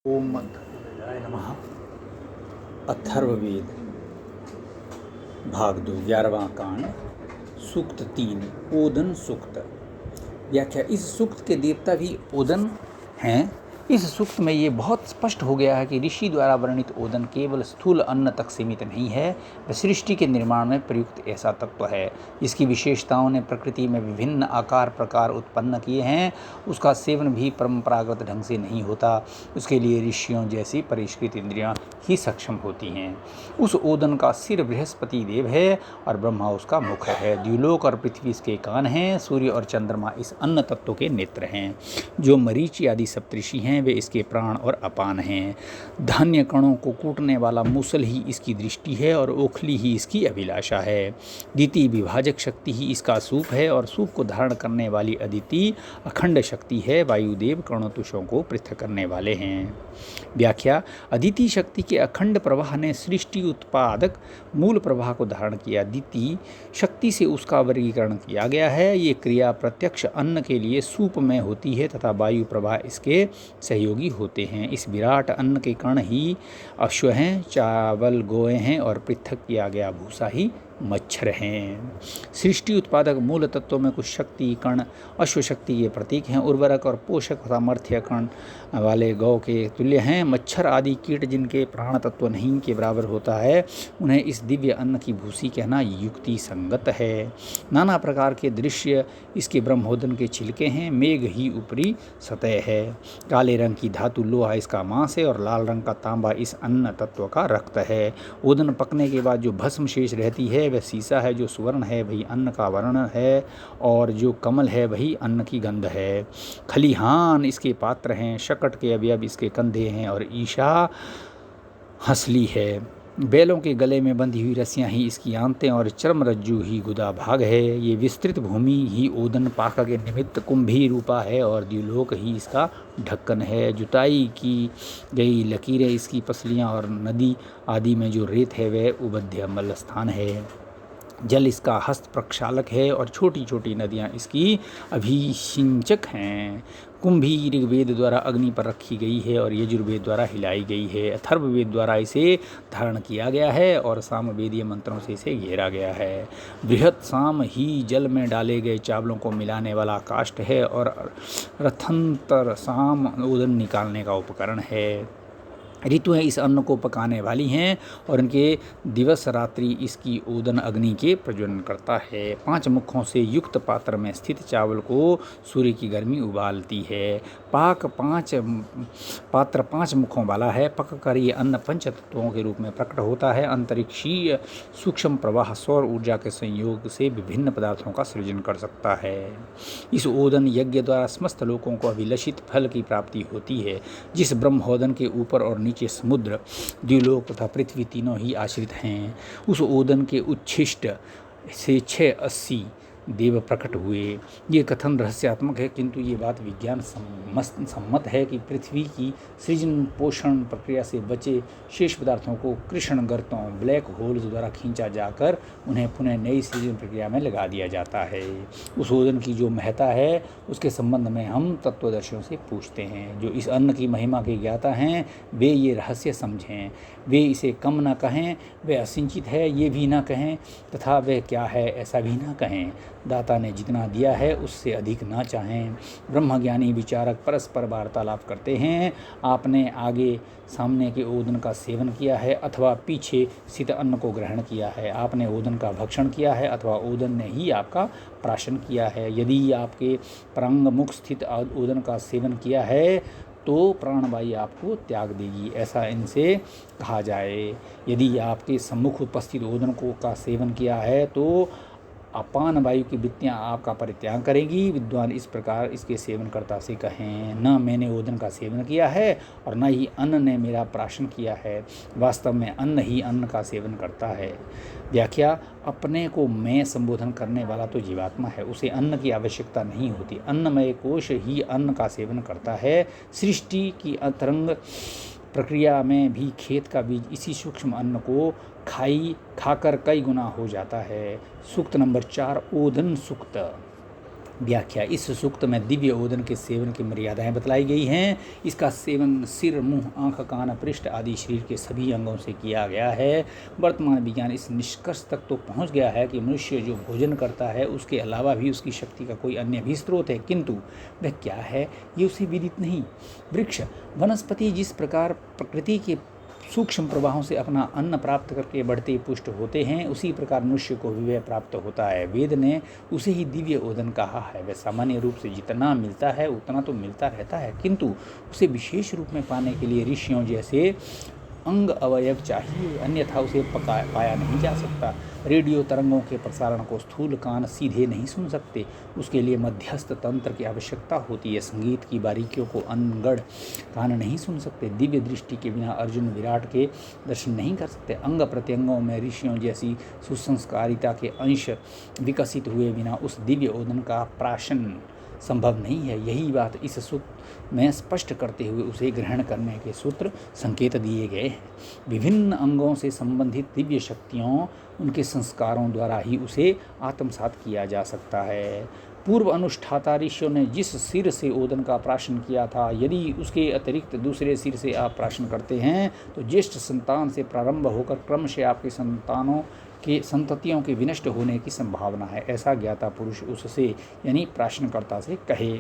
ओम मंत्र नमः। अथर्ववेद भाग 2 11वां कांड सूक्त 3 ओदन सूक्त। व्याख्या। इस सूक्त के देवता भी ओदन हैं। इस सूक्त में ये बहुत स्पष्ट हो गया है कि ऋषि द्वारा वर्णित ओदन केवल स्थूल अन्न तक सीमित नहीं है, वह सृष्टि के निर्माण में प्रयुक्त ऐसा तत्व है जिसकी विशेषताओं ने प्रकृति में विभिन्न आकार प्रकार उत्पन्न किए हैं। उसका सेवन भी परंपरागत ढंग से नहीं होता, उसके लिए ऋषियों जैसी परिष्कृत इंद्रियां ही सक्षम होती हैं। उस ओदन का सिर बृहस्पति देव है और ब्रह्मा उसका मुख है। द्युलोक और पृथ्वी इसके कान हैं, सूर्य और चंद्रमा इस अन्न तत्व के नेत्र हैं। जो मरीचि आदि सप्तऋषि हैं वे इसके प्राण और अपान हैं। धान्य कणों को कूटने वाला मूसल ही इसकी दृष्टि है और ओखली ही इसकी अभिलाषा है। द्वितीय विभाजक शक्ति ही इसका सूप है और सूप को धारण करने वाली अदिति अखंड शक्ति है। वायुदेव कणोतुषों को पृथक करने वाले हैं। व्याख्या। अदिति शक्ति के अखंड प्रवाह ने सृष्टि उत्पादक मूल प्रवाह को धारण किया। द्वितीय शक्ति से उसका वर्गीकरण किया गया है। ये क्रिया प्रत्यक्ष अन्न के लिए सूप में होती है तथा वायु प्रवाह इसके सहयोगी होते हैं। इस विराट अन्न के कण ही अश्व हैं, चावल गोए हैं और पृथक किया गया भूसा ही मच्छर हैं। सृष्टि उत्पादक मूल तत्वों में कुछ शक्ति कण अश्व शक्ति के प्रतीक हैं। उर्वरक और पोषक सामर्थ्य कण वाले गौ के तुल्य हैं। मच्छर आदि कीट जिनके प्राण तत्व नहीं के बराबर होता है, उन्हें इस दिव्य अन्न की भूसी कहना युक्ति संगत है। नाना प्रकार के दृश्य इसके ब्रह्मोदन के छिलके हैं। मेघ ही ऊपरी सतह है। काले रंग की धातु लोहा इसका मांस है और लाल रंग का तांबा इस अन्न तत्व का रक्त है। ओदन पकने के बाद जो भस्म शेष रहती है वह सीसा है। जो सुवर्ण है वही अन्न का वर्ण है और जो कमल है वही अन्न की गंध है। खलिहान इसके पात्र हैं, शकट के अवयव इसके कंधे हैं और ईशा हंसली है। बैलों के गले में बंधी हुई रस्सियां ही इसकी आंतें और चर्म रज्जु ही गुदा भाग है। ये विस्तृत भूमि ही ओदन पाक के निमित्त कुंभी रूपा है और द्युलोक ही इसका ढक्कन है। जुताई की गई लकीरें इसकी पसलियां और नदी आदि में जो रेत है वह उबध्यमल स्थान है। जल इसका हस्त प्रक्षालक है और छोटी छोटी नदियाँ इसकी अभिसिंचक हैं। कुंभी ऋग्वेद द्वारा अग्नि पर रखी गई है और यजुर्वेद द्वारा हिलाई गई है। अथर्ववेद द्वारा इसे धारण किया गया है और सामवेदीय मंत्रों से इसे घेरा गया है। बृहत साम ही जल में डाले गए चावलों को मिलाने वाला काष्ठ है और रथंतर साम ओदन निकालने का उपकरण है। ऋतुएं इस अन्न को पकाने वाली हैं और इनके दिवस रात्रि इसकी ओदन अग्नि के प्रज्वलन करता है। 5 मुखों से युक्त पात्र में स्थित चावल को सूर्य की गर्मी उबालती है। पात्र 5 मुखों वाला है। पककर ये अन्न पंच तत्वों के रूप में प्रकट होता है। अंतरिक्षीय सूक्ष्म प्रवाह सौर ऊर्जा के संयोग से विभिन्न पदार्थों का सृजन कर सकता है। इस ओदन यज्ञ द्वारा समस्त लोगों को अभिलषित फल की प्राप्ति होती है। जिस ब्रह्मोदन के ऊपर और नीचे समुद्र, द्युलोक तथा पृथ्वी तीनों ही आश्रित हैं, उस ओदन के उच्छिष्ट से 680 देव प्रकट हुए। ये कथन रहस्यात्मक है, किंतु ये बात विज्ञान सम्मत है कि पृथ्वी की सृजन पोषण प्रक्रिया से बचे शेष पदार्थों को कृष्ण गर्तों ब्लैक होल्स द्वारा खींचा जाकर उन्हें पुनः नई सृजन प्रक्रिया में लगा दिया जाता है। उस ओदन की जो महत्ता है उसके संबंध में हम तत्वदर्शियों से पूछते हैं। जो इस अन्न की महिमा के ज्ञाता हैं वे ये रहस्य समझें। वे इसे कम न कहें, वे असिंचित है ये भी न कहें तथा वह क्या है ऐसा भी न कहें। दाता ने जितना दिया है उससे अधिक ना चाहें। ब्रह्मज्ञानी विचारक परस्पर वार्तालाप करते हैं। आपने आगे सामने के ओदन का सेवन किया है अथवा पीछे स्थित अन्न को ग्रहण किया है। आपने ओदन का भक्षण किया है अथवा ओदन ने ही आपका प्राशन किया है। यदि आपके प्रांग मुख स्थित ओदन का सेवन किया है तो प्राणवायु आपको त्याग देगी, ऐसा इनसे कहा जाए। यदि आपके सम्मुख उपस्थित ओदन को का सेवन किया है तो अपान वायु की वृत्तियाँ आपका परित्याग करेंगी। विद्वान इस प्रकार इसके सेवनकर्ता से कहें, न मैंने ओदन का सेवन किया है और न ही अन्न ने मेरा प्राशन किया है। वास्तव में अन्न ही अन्न का सेवन करता है। व्याख्या। अपने को मैं संबोधन करने वाला तो जीवात्मा है, उसे अन्न की आवश्यकता नहीं होती। अन्नमय कोश ही अन्न का सेवन करता है। सृष्टि की अंतरंग प्रक्रिया में भी खेत का बीज इसी सूक्ष्म अन्न को खाकर कई गुना हो जाता है। सूक्त नंबर 4 ओदन सूक्त। व्याख्या। इस सूक्त में दिव्य ओदन के सेवन की मर्यादाएं बतलाई गई हैं। इसका सेवन सिर, मुंह, आँख, कान, पृष्ठ आदि शरीर के सभी अंगों से किया गया है। वर्तमान विज्ञान इस निष्कर्ष तक तो पहुंच गया है कि मनुष्य जो भोजन करता है उसके अलावा भी उसकी शक्ति का कोई अन्य भी स्रोत है, किंतु वह क्या है ये उसे विदित नहीं। वृक्ष, वनस्पति जिस प्रकार प्रकृति के सूक्ष्म प्रवाहों से अपना अन्न प्राप्त करके बढ़ते पुष्ट होते हैं, उसी प्रकार मनुष्य को भी वह प्राप्त होता है। वेद ने उसे ही दिव्य ओदन कहा है। वह सामान्य रूप से जितना मिलता है उतना तो मिलता रहता है, किंतु उसे विशेष रूप में पाने के लिए ऋषियों जैसे अंग अवयव चाहिए, अन्यथा उसे पाया नहीं जा सकता। रेडियो तरंगों के प्रसारण को स्थूल कान सीधे नहीं सुन सकते, उसके लिए मध्यस्थ तंत्र की आवश्यकता होती है। संगीत की बारीकियों को अनगढ़ कान नहीं सुन सकते। दिव्य दृष्टि के बिना अर्जुन विराट के दर्शन नहीं कर सकते। अंग प्रत्यंगों में ऋषियों जैसी सुसंस्कारिता के अंश विकसित हुए बिना उस दिव्य ओदन का प्राशन संभव नहीं है। यही बात इस सूत्र में स्पष्ट करते हुए उसे ग्रहण करने के सूत्र संकेत दिए गए हैं। विभिन्न अंगों से संबंधित दिव्य शक्तियों, उनके संस्कारों द्वारा ही उसे आत्मसात किया जा सकता है। पूर्व अनुष्ठाता ऋषियों ने जिस सिर से ओदन का प्राशन किया था, यदि उसके अतिरिक्त दूसरे सिर से आप प्राशन करते हैं तो ज्येष्ठ संतान से प्रारंभ होकर क्रमशः आपके संतानों के संततियों के विनष्ट होने की संभावना है। ऐसा ज्ञाता पुरुष उससे यानी प्राशनकर्ता से कहे।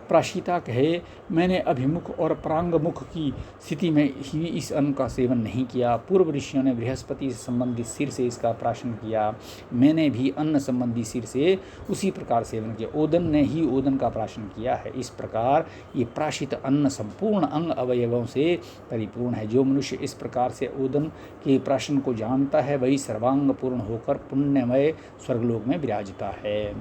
प्राशिता कहे, मैंने अभिमुख और प्रांगमुख की स्थिति में ही इस अन्न का सेवन नहीं किया। पूर्व ऋषियों ने बृहस्पति से संबंधित सिर से इसका प्राशन किया, मैंने भी अन्न संबंधी सिर से उसी प्रकार सेवन किया। ओदन ने ही ओदन का प्राशन किया है। इस प्रकार ये प्राशित अन्न संपूर्ण अंग अवयवों से परिपूर्ण है। जो मनुष्य इस प्रकार से ओदन के प्राशन को जानता है, वही सर्वांग पूर्ण होकर पुण्यमय स्वर्गलोक में विराजता है।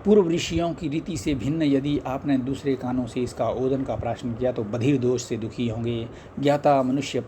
पूर्व ऋषियों की रीति से भिन्न यदि आपने दूसरे कानों से इसका ओदन का प्राशन किया तो बधिर दोष से दुखी होंगे। ज्ञाता मनुष्य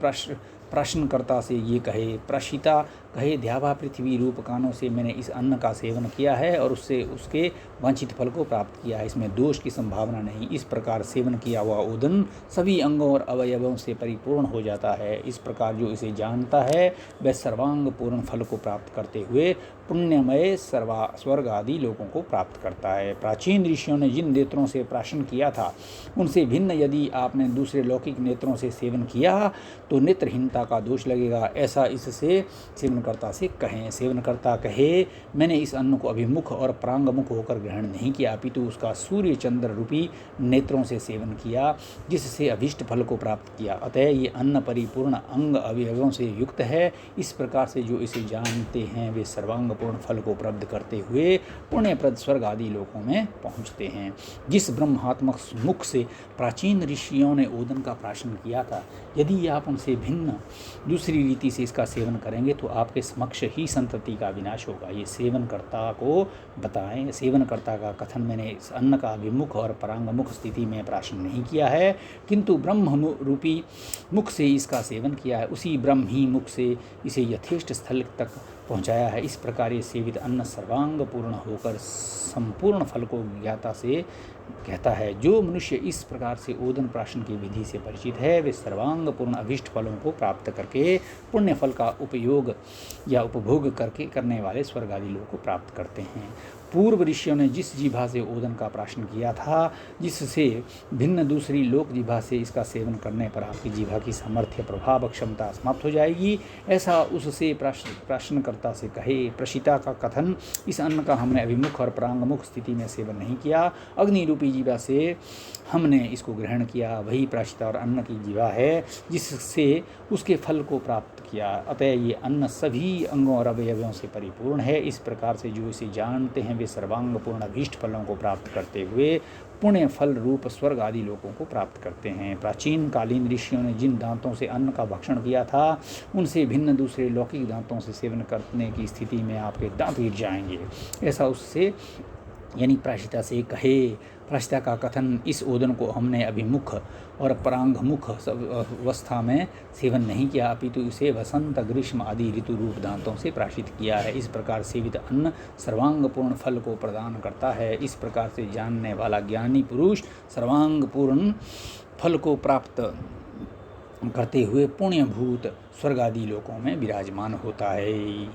प्राशनकर्ता से ये कहे, प्राशिता कहे, ध्यावा पृथ्वी रूप कानों से मैंने इस अन्न का सेवन किया है और उससे उसके वांछित फल को प्राप्त किया है, इसमें दोष की संभावना नहीं। इस प्रकार सेवन किया हुआ ओदन सभी अंगों और अवयवों से परिपूर्ण हो जाता है। इस प्रकार जो इसे जानता है वह सर्वांग पूर्ण फल को प्राप्त करते हुए पुण्यमय स्वर्ग आदि लोगों को प्राप्त करता है। प्राचीन ऋषियों ने जिन नेत्रों से प्राशन किया था, उनसे भिन्न यदि आपने दूसरे लौकिक नेत्रों से सेवन किया तो नेत्रहीनता का दोष लगेगा। ऐसा इससे सेवनकर्ता से कहें। सेवनकर्ता कहे, मैंने इस अन्न को अभिमुख और प्रांगमुख होकर ग्रहण नहीं किया, अपितु उसका सूर्य चंद्र रूपी नेत्रों से सेवन किया, जिससे अभीष्ट फल को प्राप्त किया। अतः ये अन्न परिपूर्ण अंग अवयवों से युक्त है। इस प्रकार से जो इसे जानते हैं वे सर्वांग पूर्ण फल को प्राप्त करते हुए पुण्यप्रद स्वर्ग आदि लोकों में पहुँचते हैं। जिस ब्रह्मात्मक मुख से प्राचीन ऋषियों ने ओदन का प्राशन किया था, यदि आप उनसे भिन्न दूसरी रीति से इसका सेवन करेंगे तो आपके समक्ष ही संतति का विनाश होगा। ये सेवनकर्ता को बताएं। सेवनकर्ता का कथन, मैंने इस अन्न का अभिमुख और परांगमुख स्थिति में प्राशन नहीं किया है, किंतु ब्रह्म रूपी मुख से इसका सेवन किया है। उसी ब्रह्म ही मुख से इसे यथेष्ट स्थल तक पहुंचाया है। इस प्रकार ये सेवित अन्न सर्वांग पूर्ण होकर संपूर्ण फल को ज्ञाता से कहता है। जो मनुष्य इस प्रकार से ओदन प्राशन की विधि से परिचित है, वे सर्वांग पूर्ण अभिष्ट फलों को प्राप्त करके पुण्य फल का उपयोग या उपभोग करके करने वाले स्वर्ग आदि लोग को प्राप्त करते हैं। पूर्व ऋषियों ने जिस जिह्वा से ओदन का प्राशन किया था, जिससे भिन्न दूसरी लोक जिह्वा से इसका सेवन करने पर आपकी जिह्वा की सामर्थ्य प्रभाव क्षमता समाप्त हो जाएगी, ऐसा उससे प्राशनकर्ता से कहे। प्रशिता का कथन, इस अन्न का हमने अभिमुख और प्रांगमुख स्थिति में सेवन नहीं किया, अग्नि रूपी जिह्वा से हमने इसको ग्रहण किया। वही प्राशिता और अन्न की जिह्वा है जिससे उसके फल को प्राप्त किया। अतः ये अन्न सभी अंगों और अवयवों से परिपूर्ण है। इस प्रकार से जो इसे जानते हैं वे सर्वांग पूर्ण अभीष्ट फलों को प्राप्त करते हुए पुण्य फल रूप स्वर्ग आदि लोगों को प्राप्त करते हैं। प्राचीन कालीन ऋषियों ने जिन दांतों से अन्न का भक्षण किया था, उनसे भिन्न दूसरे लौकिक दांतों से सेवन करने की स्थिति में आपके दांत गिर जाएंगे। ऐसा उससे यानी प्राशिता से कहे। प्राशिता का कथन, इस ओदन को हमने अभिमुख और परांगमुख अवस्था में सेवन नहीं किया, अपितु इसे वसंत ग्रीष्म आदि ऋतु रूप दांतों से प्राशित किया है। इस प्रकार सेवित अन्न सर्वांग पूर्ण फल को प्रदान करता है। इस प्रकार से जानने वाला ज्ञानी पुरुष सर्वांग पूर्ण फल को प्राप्त करते हुए पुण्यभूत स्वर्ग आदि लोकों में विराजमान होता है।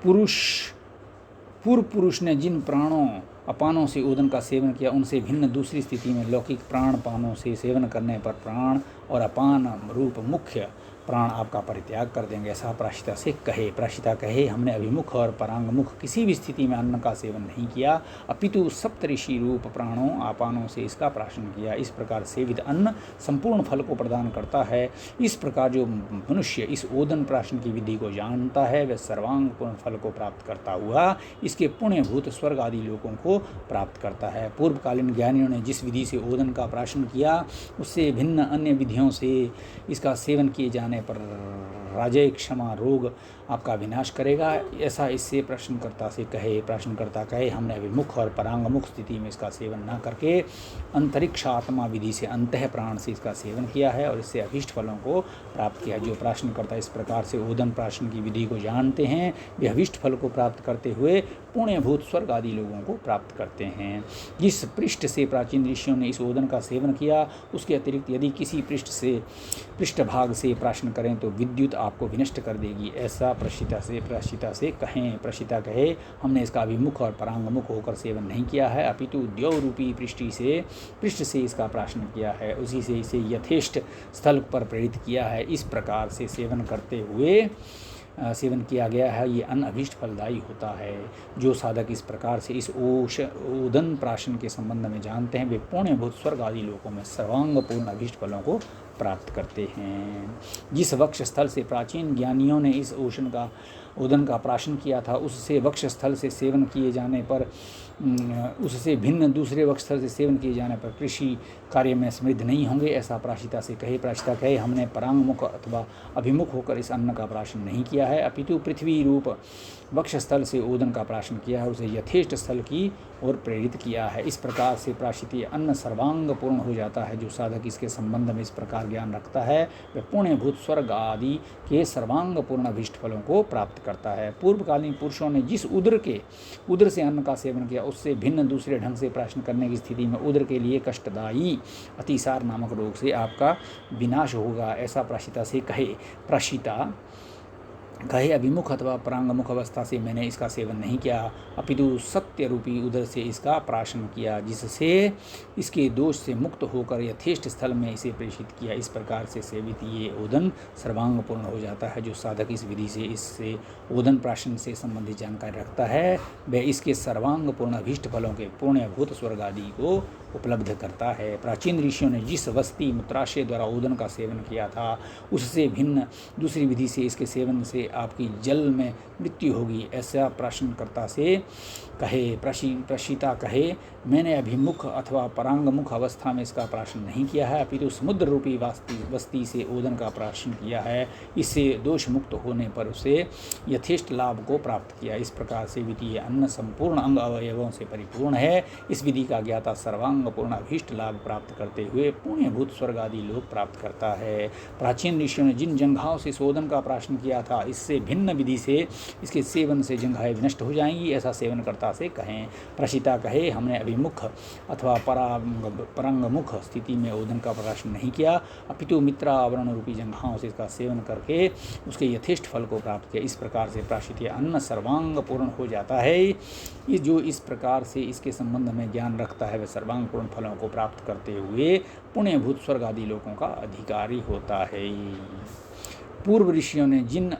पूर्व पुरुष ने जिन प्राणों अपानों से ओदन का सेवन किया, उनसे भिन्न दूसरी स्थिति में लौकिक प्राण पानों से सेवन करने पर प्राण और अपान रूप मुख्य प्राण आपका परित्याग कर देंगे, ऐसा प्राशिता से कहे। प्राशिता कहे, हमने अभिमुख और परांगमुख किसी भी स्थिति में अन्न का सेवन नहीं किया, अपितु सप्तऋषि रूप प्राणों आपानों से इसका प्राशन किया। इस प्रकार सेवित अन्न संपूर्ण फल को प्रदान करता है। इस प्रकार जो मनुष्य इस ओदन प्राशन की विधि को जानता है वह सर्वांग पूर्ण फल को प्राप्त करता हुआ इसके पुण्यभूत स्वर्ग आदि लोकों को प्राप्त करता है। पूर्वकालीन ज्ञानियों ने जिस विधि से ओदन का प्राशन किया उससे भिन्न अन्य विधियों से इसका सेवन किए जाने पर राजय क्षमा रोग आपका विनाश करेगा, ऐसा इससे प्रश्नकर्ता से कहे। प्रश्नकर्ता कहे, हमने अभिमुख और परांगमुख स्थिति में इसका सेवन न करके अंतरिक्षात्मा विधि से अंतः प्राण से इसका सेवन किया है और इससे अभीष्ट फलों को प्राप्त किया। जो प्रश्नकर्ता इस प्रकार से ओदन प्राशन की विधि को जानते हैं वे अभीष्ट फल को प्राप्त करते हुए पुण्यभूत स्वर्ग आदि लोगों को प्राप्त करते हैं। जिस पृष्ठ से प्राचीन ऋषियों ने इस ओदन का सेवन किया उसके अतिरिक्त यदि किसी पृष्ठभाग से प्राशन करें तो विद्युत आपको विनष्ट कर देगी, ऐसा प्रशिता से कहें। प्रशिता कहे, हमने इसका अभिमुख और परांगमुख होकर सेवन नहीं किया है, अपितु द्यौ रूपी पृष्ठ से इसका प्राशन किया है, उसी से इसे यथेष्ट स्थल पर प्रेरित किया है। इस प्रकार से सेवन करते हुए सेवन किया गया है, ये अन्न अभीष्ट फलदायी होता है। जो साधक इस प्रकार से इस ओदन प्राशन के संबंध में जानते हैं वे पुण्यभूत स्वर्ग आदि लोकों में सर्वांग पूर्ण अभीष्ट फलों को प्राप्त करते हैं। जिस वक्ष स्थल से प्राचीन ज्ञानियों ने इस ओदन का प्राशन किया था उससे वक्ष स्थल से सेवन किए जाने पर उससे भिन्न दूसरे वक्ष स्थल से सेवन किए जाने पर कृषि कार्य में समृद्ध नहीं होंगे, ऐसा प्राशिता से कहे। प्राशिता कहे, हमने परांगमुख अथवा अभिमुख होकर इस अन्न का प्राशन नहीं किया है, अपितु पृथ्वी रूप वक्ष स्थल से ओदन का प्राशन किया है, उसे यथेष्ट स्थल की ओर प्रेरित किया है। इस प्रकार से प्राशित अन्न सर्वांग पूर्ण हो जाता है। जो साधक इसके संबंध में इस प्रकार ज्ञान रखता है वह पुण्यभूत स्वर्ग आदि के सर्वांग पूर्ण अभीष्ट फलों को प्राप्त करता है। पूर्वकालीन पुरुषों ने जिस उदर से अन्न का सेवन किया उससे भिन्न दूसरे ढंग से प्राशन करने की स्थिति में उदर के लिए कष्टदायी अतिसार नामक रोग से आपका विनाश होगा, ऐसा प्राशिता से कहे। प्राशिता कहे, अभिमुख अथवा परांगमुख अवस्था से मैंने इसका सेवन नहीं किया, अपितु सत्य रूपी उदर से इसका प्राशन किया, जिससे इसके दोष से मुक्त होकर यथेष्ट स्थल में इसे प्रेषित किया। इस प्रकार से सेवित ये ओदन सर्वांग पूर्ण हो जाता है। जो साधक इस विधि से इससे ओदन प्राशन से संबंधित जानकारी रखता है वह इसके सर्वांग पूर्ण अभीष्ट फलों के पुण्यभूत स्वर्ग आदि को उपलब्ध करता है। प्राचीन ऋषियों ने जिस वस्ती मूत्राशय द्वारा ओदन का सेवन किया था उससे भिन्न दूसरी विधि से इसके सेवन से आपकी जल में मृत्यु होगी, ऐसा प्रश्नकर्ता से कहे। प्रशिता कहे, मैंने अभिमुख अथवा परांगमुख अवस्था में इसका प्राशन नहीं किया है, अपितु समुद्र रूपी वस्ती से ओदन का प्राशन किया है, इससे दोष मुक्त होने पर उसे यथेष्ट लाभ को प्राप्त किया। इस प्रकार से विधि अन्न संपूर्ण अंग अवयवों से परिपूर्ण है। इस विधि का ज्ञाता सर्वांग पूर्ण अभीष्ट लाभ प्राप्त करते हुए पुण्यभूत स्वर्ग आदि लोक प्राप्त करता है। प्राचीन ऋषियों ने जिन जंघाओं से ओदन का प्राशन किया था इससे भिन्न विधि से इसके सेवन से जंघाएं विनष्ट हो जाएंगी, ऐसा सेवनकर्ता से कहें। प्रशिता कहे, हमने अभिमुख अथवा परांगमुख स्थिति में ओदन का प्राशन नहीं किया, अपितु मित्रा आवरण रूपी जंघाओं से इसका सेवन करके उसके यथेष्ट फल को प्राप्त किया। इस प्रकार से प्राशित अन्न सर्वांग पूर्ण हो जाता है। जो इस प्रकार से इसके संबंध में ज्ञान रखता है वह सर्वांग पूर्ण फलों को प्राप्त करते हुए पुण्यभूत स्वर्ग आदि लोकों का अधिकारी होता है। पूर्व ऋषियों ने जिन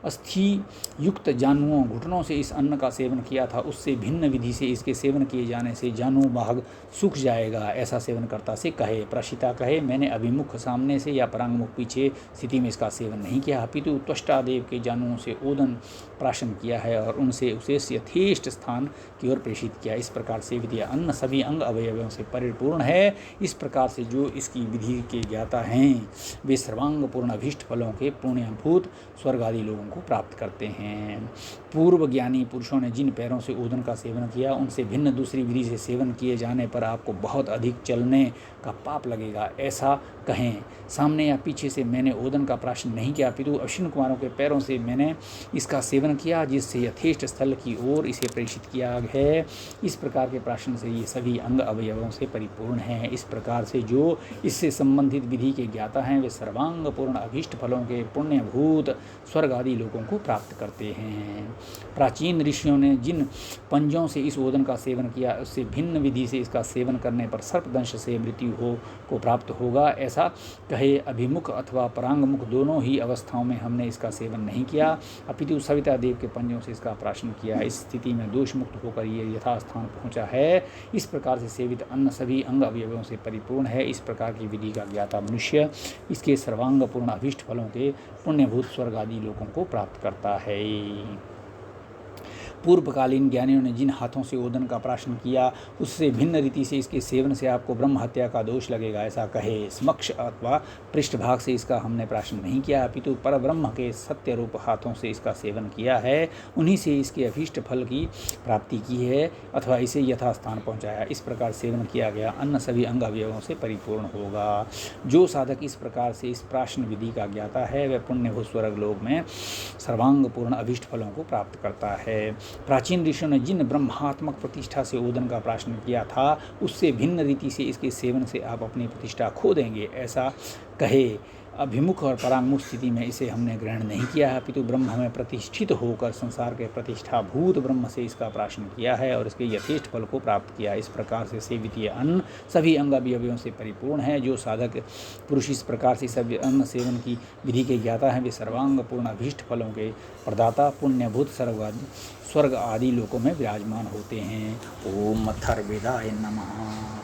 अस्थि युक्त जानुओं घुटनों से इस अन्न का सेवन किया था उससे भिन्न विधि से इसके सेवन किए जाने से जानू भाग सूख जाएगा, ऐसा सेवनकर्ता से कहे। प्रशिता कहे, मैंने अभिमुख सामने से या परांगमुख पीछे स्थिति में इसका सेवन नहीं किया, अपितु त्वष्टादेव के जानुओं से ओदन प्राशन किया है और उनसे उसे यथेष्ट स्थान की ओर प्रेषित किया। इस प्रकार से विधि अन्न सभी अंग अवयवों से परिपूर्ण है। इस प्रकार से जो इसकी विधि के ज्ञाता हैं वे सर्वांग पूर्ण अभीष्ट फलों के पुण्यभूत स्वर्ग आदि लोगों को प्राप्त करते हैं। पूर्व ज्ञानी पुरुषों ने जिन पैरों से ओदन का सेवन किया उनसे भिन्न दूसरी विधि से सेवन किए जाने पर आपको बहुत अधिक चलने का पाप लगेगा, ऐसा कहें। सामने या पीछे से मैंने ओदन का प्राशन नहीं किया, अपितु अश्विन कुमारों के पैरों से मैंने इसका सेवन किया, जिससे यथेष्ट स्थल की ओर इसे प्रेषित किया है। इस प्रकार के प्राशन से ये सभी अंग अवयवों से परिपूर्ण हैं। इस प्रकार से जो इससे संबंधित विधि के ज्ञाता हैं वे सर्वांग पूर्ण अभीष्ट फलों के पुण्यभूत स्वर्ग आदि लोगों को प्राप्त करते करते हैं। प्राचीन ऋषियों ने जिन पंजों से इस ओदन का सेवन किया उससे भिन्न विधि से इसका सेवन करने पर सर्पदंश से मृत्यु को प्राप्त होगा। ऐसा कहे अभिमुख अथवा परांगमुख दोनों ही अवस्थाओं में हमने इसका सेवन नहीं किया, अपितु सविता देव के पंजों से इसका प्राशन किया। इस स्थिति में दोष मुक्त होकर ये यथास्थान पहुँचा है। इस प्रकार से सेवित अन्न सभी अंग अवयवों से परिपूर्ण है। इस प्रकार की विधि का ज्ञाता मनुष्य इसके सर्वांगपूर्ण अभीष्ट फलों के पुण्यभूत स्वर्ग आदि लोकों को प्राप्त करता है। पूर्वकालीन ज्ञानियों ने जिन हाथों से ओदन का प्राशन किया उससे भिन्न रीति से इसके सेवन से आपको ब्रह्म हत्या का दोष लगेगा। ऐसा कहे समक्ष अथवा पृष्ठभाग से इसका हमने प्राशन नहीं किया, अपितु पर ब्रह्म के सत्य रूप हाथों से इसका सेवन किया है। उन्हीं से इसके अभीष्ट फल की प्राप्ति की है अथवा इसे यथास्थान पहुँचाया। इस प्रकार सेवन किया गया अन्न सभी अंग अवयवों से परिपूर्ण होगा। जो साधक इस प्रकार से इस प्राशन विधि का ज्ञाता है वह पुण्यभूत स्वर्ग लोक में सर्वांगपूर्ण अभीष्ट फलों को प्राप्त करता है। प्राचीन ऋषियों ने जिन ब्रह्मात्मक प्रतिष्ठा से ओदन का प्राशन किया था उससे भिन्न रीति से इसके सेवन से आप अपनी प्रतिष्ठा खो देंगे। ऐसा कहे अभिमुख और परांगमुख स्थिति में इसे हमने ग्रहण नहीं किया है, अपितु ब्रह्म में प्रतिष्ठित होकर संसार के प्रतिष्ठा भूत ब्रह्म से इसका प्राशन किया है और इसके यथेष्ट फल को प्राप्त किया। इस प्रकार से सेवित अन्न सभी अंग अवयवों से परिपूर्ण है। जो साधक पुरुष इस प्रकार से सभी अन्न सेवन की विधि के ज्ञाता हैं वे सर्वांगपूर्ण अभीष्ट फलों के प्रदाता पुण्यभूत स्वर्ग आदि लोकों में विराजमान होते हैं। ओम अथर्ववेदाय नमः।